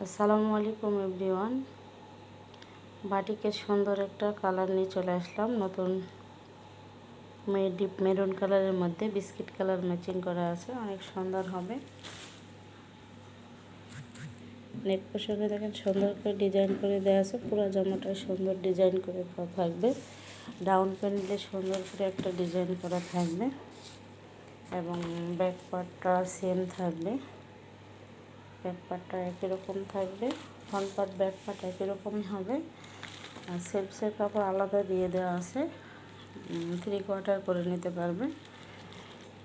আসসালামু আলাইকুম এভরিওয়ান। বাটিকের সুন্দর একটা কালার নিয়ে চলে আসলাম। নতুন ডিপ মেরুন কালারের মধ্যে বিস্কিট কালার ম্যাচিং করা আছে, অনেক সুন্দর হবে। নেক পোশাকে দেখেন সুন্দর করে ডিজাইন করে দেওয়া আছে, পুরো জামাটা সুন্দর ডিজাইন করে থাকবে। ডাউন প্যানেলে সুন্দর করে একটা ডিজাইন করা থাকবে এবং ব্যাক পার্টটা সেম থাকবে। ব্যাক পার্টটা একই রকম থাকবে, ফ্রন্ট পার্ট ব্যাক পার্ট একই রকমই হবে। আর সেলফসের কাপড় আলাদা দিয়ে দেওয়া আছে, 3/4 করে নিতে পারবে।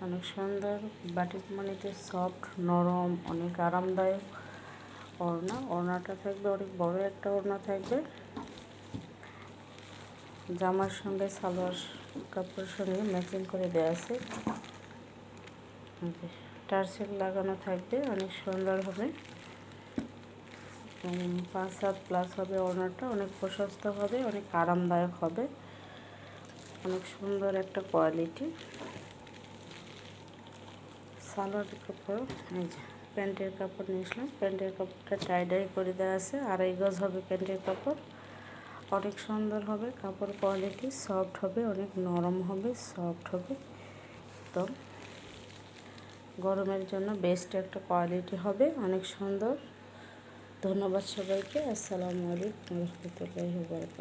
অনেক সুন্দর বাটিক মানিতে সফট নরম, অনেক আরামদায়ক ওড়নাটা থাকবে, অনেক বড় একটা ওড়না থাকবে। জামার সঙ্গে সালোয়ার কাপড়ের সঙ্গে ম্যাচিং করে দেওয়া আছে, টার্সেল লাগানো থাকবে, অনেক সুন্দর হবে। 5 হাত প্লাস হবে ওড়নাটা, অনেক প্রশস্ত হবে, অনেক আরামদায়ক হবে, অনেক সুন্দর একটা কোয়ালিটি। সালোয়ার কাপড়, এই যে প্যান্টের কাপড় নিয়ে আসলাম। প্যান্টের কাপড়টা টাই করে দেওয়া আছে, 2.5 গজ হবে প্যান্টের কাপড়। অনেক সুন্দর হবে কাপড় কোয়ালিটি, সফট হবে, অনেক নরম হবে, সফট হবে, একদম গরমের জন্য বেস্ট একটা কোয়ালিটি হবে, অনেক সুন্দর। ধন্যবাদ সবাইকে। আসসালামু আলাইকুম ওয়া রাহমাতুল্লাহি ওয়া বারাকাতুহু।